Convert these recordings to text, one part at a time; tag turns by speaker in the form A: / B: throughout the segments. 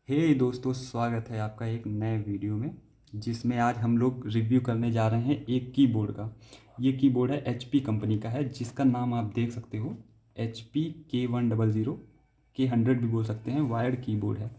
A: हे दोस्तों, स्वागत है आपका एक नए वीडियो में जिसमें आज हम लोग रिव्यू करने जा रहे हैं एक कीबोर्ड का। ये कीबोर्ड है HP कंपनी का है, जिसका नाम आप देख सकते हो HP K100, K100 भी बोल सकते हैं। वायर्ड कीबोर्ड है।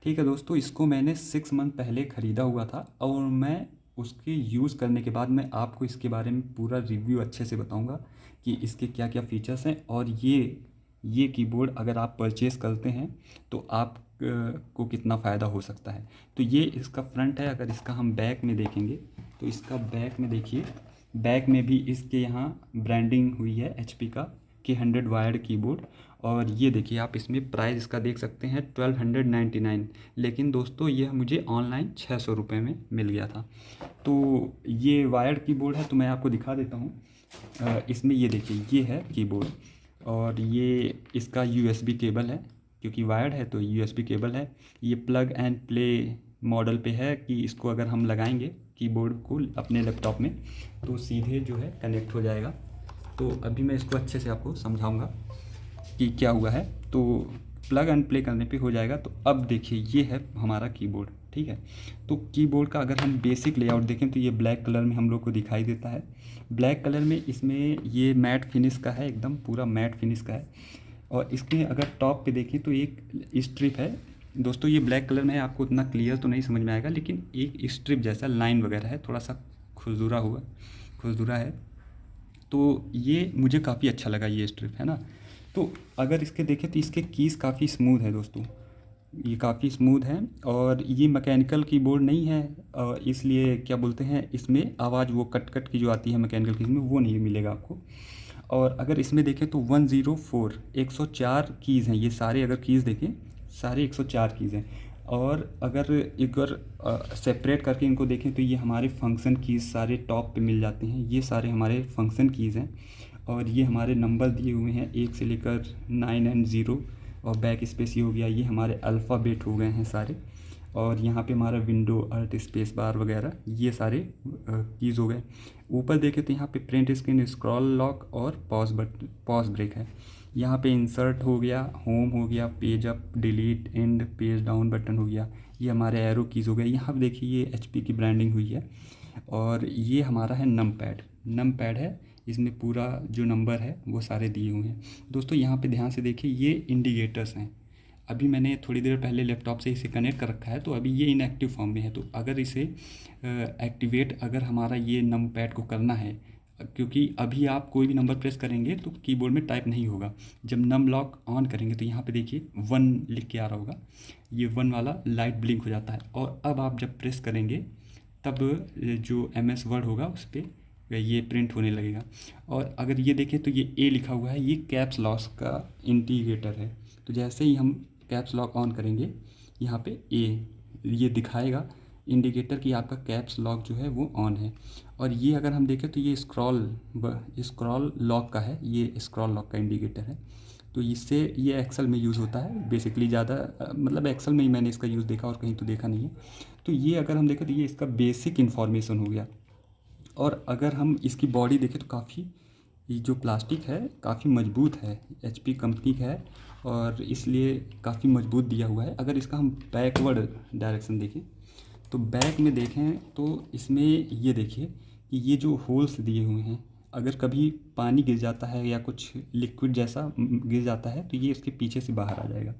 A: ठीक है दोस्तों, इसको मैंने 6 मंथ पहले ख़रीदा हुआ था और मैं उसके यूज़ करने के बाद मैं आपको इसके बारे में पूरा रिव्यू अच्छे से बताऊंगा कि इसके क्या क्या फ़ीचर्स हैं। और ये कीबोर्ड अगर आप परचेज़ करते हैं तो आप को कितना फ़ायदा हो सकता है। तो ये इसका फ्रंट है। अगर इसका हम बैक में देखेंगे तो इसका बैक में देखिए, बैक में भी इसके यहाँ ब्रांडिंग हुई है HP का K100 वायर्ड कीबोर्ड। और ये देखिए, आप इसमें प्राइस इसका देख सकते हैं 1299। लेकिन दोस्तों ये मुझे ऑनलाइन 600 रुपये में मिल गया था। तो ये वायर्ड कीबोर्ड है, तो मैं आपको दिखा देता हूँ। इसमें ये देखिए, ये है कीबोर्ड और ये इसका USB केबल है, क्योंकि वायर्ड है तो USB केबल है। ये प्लग एंड प्ले मॉडल पे है कि इसको अगर हम लगाएंगे कीबोर्ड को अपने लैपटॉप में तो सीधे जो है कनेक्ट हो जाएगा। तो अभी मैं इसको अच्छे से आपको समझाऊंगा कि क्या हुआ है। तो प्लग एंड प्ले करने पे हो जाएगा। तो अब देखिए, ये है हमारा कीबोर्ड। ठीक है, तो कीबोर्ड का अगर हम बेसिक लेआउट देखें तो ये ब्लैक कलर में हम लोग को दिखाई देता है। ब्लैक कलर में इसमें ये मैट फिनिश का है, एकदम पूरा मैट फिनिश का है। और इसके अगर टॉप पे देखें तो एक स्ट्रिप है। दोस्तों ये ब्लैक कलर में है, आपको उतना क्लियर तो नहीं समझ में आएगा, लेकिन एक स्ट्रिप जैसा लाइन वगैरह है, थोड़ा सा खुरदुरा है। तो ये मुझे काफ़ी अच्छा लगा, ये स्ट्रिप है ना। तो अगर इसके देखें तो इसके कीज़ काफ़ी स्मूथ है दोस्तों, ये काफ़ी स्मूथ है। और ये मैकेनिकल कीबोर्ड नहीं है, इसलिए क्या बोलते हैं, इसमें आवाज़ वो कट कट की जो आती है मैकेनिकल कीज़ में, वो नहीं मिलेगा आपको। और अगर इसमें देखें तो 104 कीज़ हैं ये सारे। अगर कीज़ देखें, सारे 104 कीज़ हैं। और अगर सेपरेट करके इनको देखें तो ये हमारे फंक्शन कीज़ सारे टॉप पे मिल जाते हैं। ये सारे हमारे फंक्शन कीज़ हैं। और ये हमारे नंबर दिए हुए हैं 1 से लेकर 9 एंड 0। और बैक स्पेस ये हो गया, ये हमारे अल्फ़ाबेट हो गए हैं सारे। और यहाँ पे हमारा विंडो, अर्ट, स्पेस बार वगैरह ये सारे कीज़ हो गए। ऊपर देखें तो यहाँ पे प्रिंट स्क्रीन, स्क्रॉल लॉक और पॉज ब्रेक है। यहाँ पे इंसर्ट हो गया, होम हो गया, page up, delete, and, page down button हो गया। ये हमारे एरो कीज़ हो गए। यहाँ पे देखिए ये HP की ब्रांडिंग हुई है। और ये हमारा है नम पैड है। इसमें पूरा जो नंबर है वो सारे दिए हुए हैं। दोस्तों यहाँ पे ध्यान से देखिए, ये इंडिकेटर्स हैं। अभी मैंने थोड़ी देर पहले लैपटॉप से इसे कनेक्ट कर रखा है, तो अभी ये इनएक्टिव फॉर्म में है। तो अगर इसे एक्टिवेट, अगर हमारा ये नम पैड को करना है, क्योंकि अभी आप कोई भी नंबर प्रेस करेंगे तो कीबोर्ड में टाइप नहीं होगा। जब नम लॉक ऑन करेंगे तो यहाँ पे देखिए 1 लिख के आ रहा होगा, ये 1 वाला लाइट ब्लिंक हो जाता है। और अब आप जब प्रेस करेंगे तब जो MS वर्ड होगा उस पर ये प्रिंट होने लगेगा। और अगर ये देखें तो ये A लिखा हुआ है, ये कैप्स लॉक का इंडिकेटर है। तो जैसे ही हम कैप्स लॉक ऑन करेंगे, यहाँ पे ये दिखाएगा इंडिकेटर कि आपका कैप्स लॉक जो है वो ऑन है। और ये अगर हम देखें तो ये स्क्रॉल लॉक का है, ये स्क्रॉल लॉक का इंडिकेटर है। तो इससे ये एक्सेल में यूज़ होता है बेसिकली ज़्यादा, मतलब एक्सेल में ही मैंने इसका यूज़ देखा और कहीं तो देखा नहीं है। तो ये अगर हम देखें तो ये इसका बेसिक इन्फॉर्मेशन हो गया। और अगर हम इसकी बॉडी देखें तो काफ़ी, ये जो प्लास्टिक है काफ़ी मजबूत है, HP कंपनी का है और इसलिए काफ़ी मजबूत दिया हुआ है। अगर इसका हम बैकवर्ड डायरेक्शन देखें तो बैक में देखें तो इसमें ये देखिए कि ये जो होल्स दिए हुए हैं, अगर कभी पानी गिर जाता है या कुछ लिक्विड जैसा गिर जाता है तो ये इसके पीछे से बाहर आ जाएगा।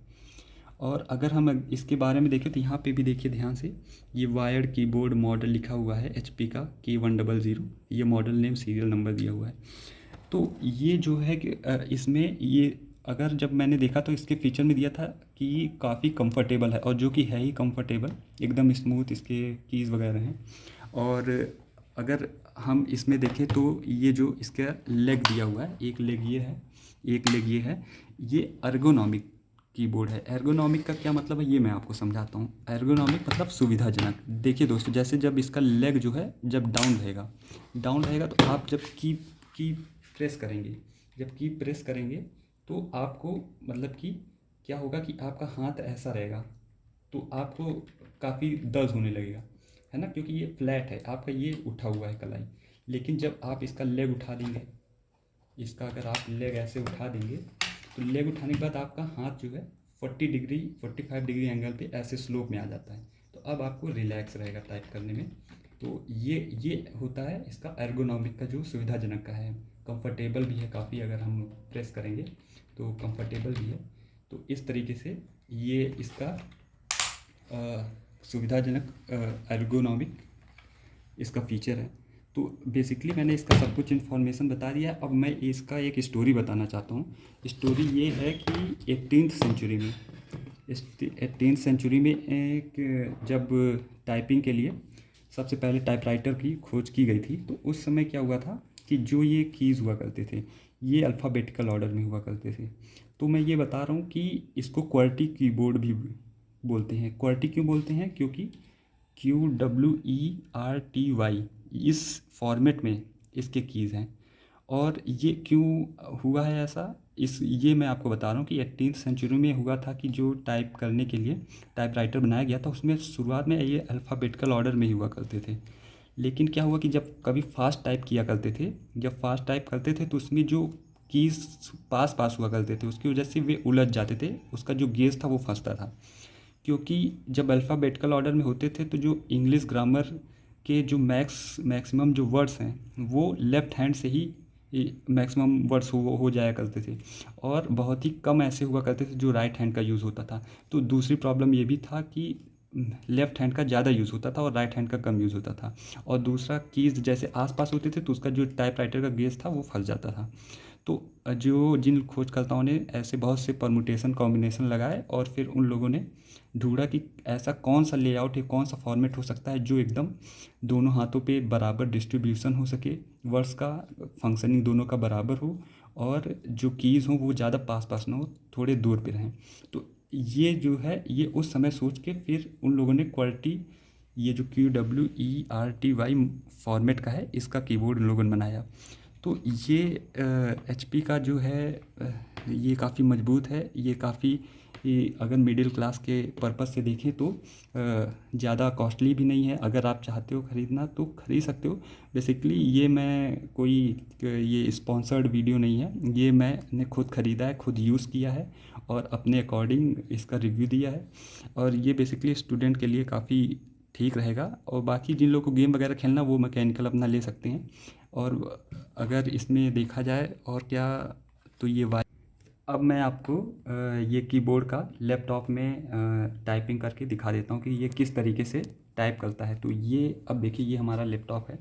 A: और अगर हम इसके बारे में देखें तो यहाँ पे भी देखिए ध्यान से, ये वायर्ड कीबोर्ड मॉडल लिखा हुआ है HP का K100। ये मॉडल नेम, सीरियल नंबर दिया हुआ है। तो ये जो है कि इसमें ये, अगर जब मैंने देखा तो इसके फीचर में दिया था कि काफ़ी कंफर्टेबल है, और जो कि है ही कंफर्टेबल, एकदम स्मूथ इसके कीज़ वगैरह हैं। और अगर हम इसमें देखें तो ये जो इसका लेग दिया हुआ है, एक लेग ये है, एक लेग ये है, ये अर्गोनॉमिक कीबोर्ड है। एर्गोनॉमिक का क्या मतलब है ये मैं आपको समझाता हूँ। एर्गोनॉमिक मतलब सुविधाजनक। देखिए दोस्तों, जैसे जब इसका लेग जो है जब डाउन रहेगा तो आप जब की प्रेस करेंगे, जब की प्रेस करेंगे तो आपको मतलब कि क्या होगा कि आपका हाथ ऐसा रहेगा तो आपको काफ़ी दर्द होने लगेगा, है ना, क्योंकि ये फ्लैट है, आपका ये उठा हुआ है कलाई। लेकिन जब आप इसका लेग उठा देंगे, इसका अगर आप लेग ऐसे उठा देंगे तो लेग उठाने के बाद आपका हाथ जो है 45 डिग्री एंगल पे ऐसे स्लोप में आ जाता है। तो अब आपको रिलैक्स रहेगा टाइप करने में। तो ये होता है इसका एर्गोनॉमिक का जो सुविधाजनक का है। कंफर्टेबल भी है काफ़ी, अगर हम प्रेस करेंगे तो कंफर्टेबल भी है। तो इस तरीके से ये इसका सुविधाजनक एर्गोनॉमिक इसका फीचर है। तो बेसिकली मैंने इसका सब कुछ इन्फॉर्मेशन बता दिया। अब मैं इसका एक स्टोरी बताना चाहता हूँ। स्टोरी ये है कि 18th सेंचुरी में एक जब टाइपिंग के लिए सबसे पहले टाइपराइटर की खोज की गई थी, तो उस समय क्या हुआ था कि जो ये कीज़ हुआ करते थे ये अल्फ़ाबेटिकल ऑर्डर में हुआ करते थे। तो मैं ये बता रहा हूँ कि इसको क्वर्टी कीबोर्ड भी बोलते हैं। क्वर्टी क्यों बोलते हैं? क्योंकि QWERTY इस फॉर्मेट में इसके कीज़ हैं। और ये क्यों हुआ है ऐसा, ये मैं आपको बता रहा हूँ कि 18th सेंचुरी में हुआ था कि जो टाइप करने के लिए टाइपराइटर बनाया गया था उसमें शुरुआत में ये अल्फ़ाबेटिकल ऑर्डर में ही हुआ करते थे। लेकिन क्या हुआ कि जब कभी फास्ट टाइप किया करते थे, जब फास्ट टाइप करते थे तो उसमें जो कीज़ पास हुआ करते थे उसकी वजह से वे उलझ जाते थे, उसका जो गेज था वो फंसता था। क्योंकि जब अल्फ़ाबेटिकल ऑर्डर में होते थे तो जो इंग्लिश ग्रामर के जो मैक्सिमम जो वर्ड्स हैं वो लेफ़्ट हैंड से ही मैक्सिमम वर्ड्स हो जाया करते थे, और बहुत ही कम ऐसे हुआ करते थे जो राइट हैंड का यूज़ होता था। तो दूसरी प्रॉब्लम ये भी था कि लेफ़्ट हैंड का ज़्यादा यूज़ होता था और राइट हैंड का कम यूज़ होता था। और दूसरा कीज़ जैसे आसपास होते थे तो उसका जो टाइपराइटर का गेज था वो फंस जाता था। तो जिन खोजकर्ताओं ने ऐसे बहुत से परमुटेशन कॉम्बिनेशन लगाए और फिर उन लोगों ने ढूंढा कि ऐसा कौन सा लेआउट है, कौन सा फॉर्मेट हो सकता है जो एकदम दोनों हाथों पे बराबर डिस्ट्रीब्यूशन हो सके, वर्ड्स का फंक्शनिंग दोनों का बराबर हो, और जो कीज़ हों वो ज़्यादा पास ना हो, थोड़े दूर पे रहें। तो ये जो है ये उस समय सोच के फिर उन लोगों ने क्वालिटी, ये जो QWERTY फॉर्मेट का है इसका कीबोर्ड उन लोगों ने बनाया। तो ये HP का जो है ये काफ़ी मजबूत है। ये काफ़ी अगर मिडिल क्लास के पर्पज़ से देखें तो ज़्यादा कॉस्टली भी नहीं है। अगर आप चाहते हो ख़रीदना तो ख़रीद सकते हो। बेसिकली ये मैं कोई ये स्पॉन्सर्ड वीडियो नहीं है, ये मैंने खुद ख़रीदा है, खुद यूज़ किया है और अपने अकॉर्डिंग इसका रिव्यू दिया है। और ये बेसिकली स्टूडेंट के लिए काफ़ी ठीक रहेगा। और बाकी जिन लोगों को गेम वगैरह खेलना वो मैकेनिकल अपना ले सकते हैं। और अगर इसमें देखा जाए और क्या, तो ये अब मैं आपको ये कीबोर्ड का लैपटॉप में टाइपिंग करके दिखा देता हूँ कि ये किस तरीके से टाइप करता है। तो ये अब देखिए ये हमारा लैपटॉप है,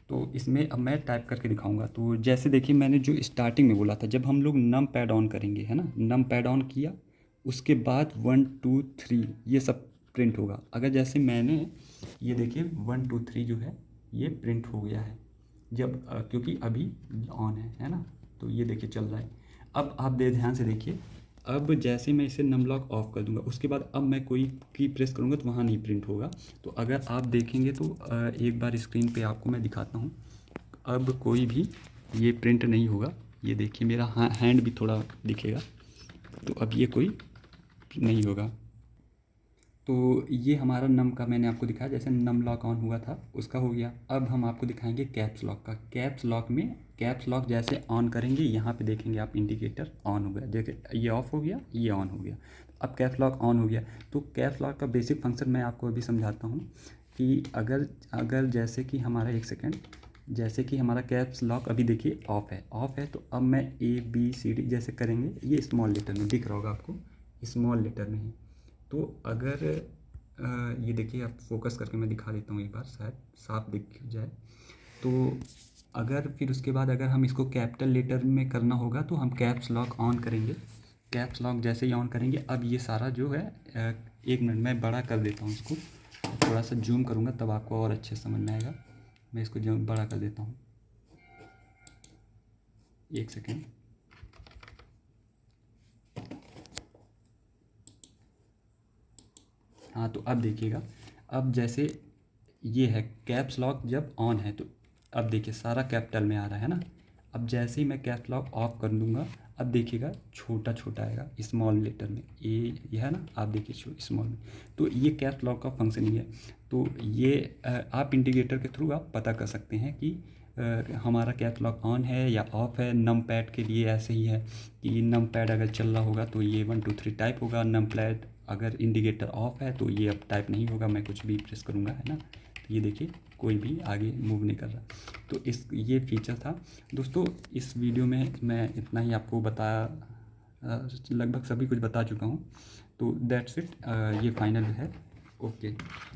A: तो इसमें अब मैं टाइप करके दिखाऊंगा। तो जैसे देखिए मैंने जो स्टार्टिंग में बोला था, जब हम लोग नम पैड ऑन करेंगे, है ना, नम पैड ऑन किया उसके बाद 1 2 3 ये सब प्रिंट होगा। अगर जैसे मैंने ये देखिए 1 2 3 जो है ये प्रिंट हो गया है जब क्योंकि अभी ऑन है ना। तो ये देखिए चल रहा है। अब आप ध्यान से देखिए, अब जैसे मैं इसे नम लॉक ऑफ कर दूंगा उसके बाद अब मैं कोई की प्रेस करूंगा तो वहाँ नहीं प्रिंट होगा। तो अगर आप देखेंगे तो एक बार स्क्रीन पे आपको मैं दिखाता हूँ, अब कोई भी ये प्रिंट नहीं होगा। ये देखिए मेरा हैंड भी थोड़ा दिखेगा, तो अब ये कोई नहीं होगा। तो ये हमारा नम का मैंने आपको दिखाया, जैसे नम लॉक ऑन हुआ था उसका हो गया। अब हम आपको दिखाएंगे कैप्स लॉक का। कैप्स लॉक में कैप्स लॉक जैसे ऑन करेंगे, यहाँ पे देखेंगे आप इंडिकेटर ऑन हो गया, देखिए ये ऑफ हो गया, ये ऑन हो गया। अब कैप्स लॉक ऑन हो गया। तो कैप्स लॉक का बेसिक फंक्शन मैं आपको अभी समझाता हूँ कि अगर जैसे कि हमारा एक सेकेंड, जैसे कि हमारा कैप्स लॉक अभी देखिए ऑफ है। तो अब मैं ABCD जैसे करेंगे, ये स्मॉल लेटर में दिख रहा होगा आपको, स्मॉल लेटर में है। तो अगर ये देखिए आप फोकस करके मैं दिखा देता हूँ एक बार, शायद साफ दिख जाए। तो अगर फिर उसके बाद अगर हम इसको कैपिटल लेटर में करना होगा तो हम कैप्स लॉक ऑन करेंगे। कैप्स लॉक जैसे ही ऑन करेंगे अब ये सारा जो है, एक मिनट मैं बड़ा कर देता हूँ इसको, थोड़ा सा जूम करूँगा तब आपको और अच्छे समझ में आएगा। मैं इसको बड़ा कर देता हूँ, एक सेकेंड। हाँ, तो अब देखिएगा, अब जैसे ये है कैप्स लॉक जब ऑन है तो अब देखिए सारा कैपिटल में आ रहा है ना। अब जैसे ही मैं कैप्स लॉक ऑफ कर दूंगा अब देखिएगा छोटा छोटा आएगा स्मॉल लेटर में, ये है ना, आप देखिए स्मॉल में। तो ये कैप्स लॉक का फंक्शन ही है। तो ये आप इंडिकेटर के थ्रू आप पता कर सकते हैं कि हमारा कैटलॉग ऑन है या ऑफ है। नम पैड के लिए ऐसे ही है कि नम पैड अगर चल रहा होगा तो ये 1 2 3 टाइप होगा, नम पैड अगर इंडिकेटर ऑफ है तो ये अब टाइप नहीं होगा। मैं कुछ भी प्रेस करूँगा, है ना, तो ये देखिए कोई भी आगे मूव नहीं कर रहा। तो ये फीचर था दोस्तों। इस वीडियो में मैं इतना ही आपको बताया, लगभग सभी कुछ बता चुका हूँ। तो दैट्स इट, ये फाइनल है। ओके।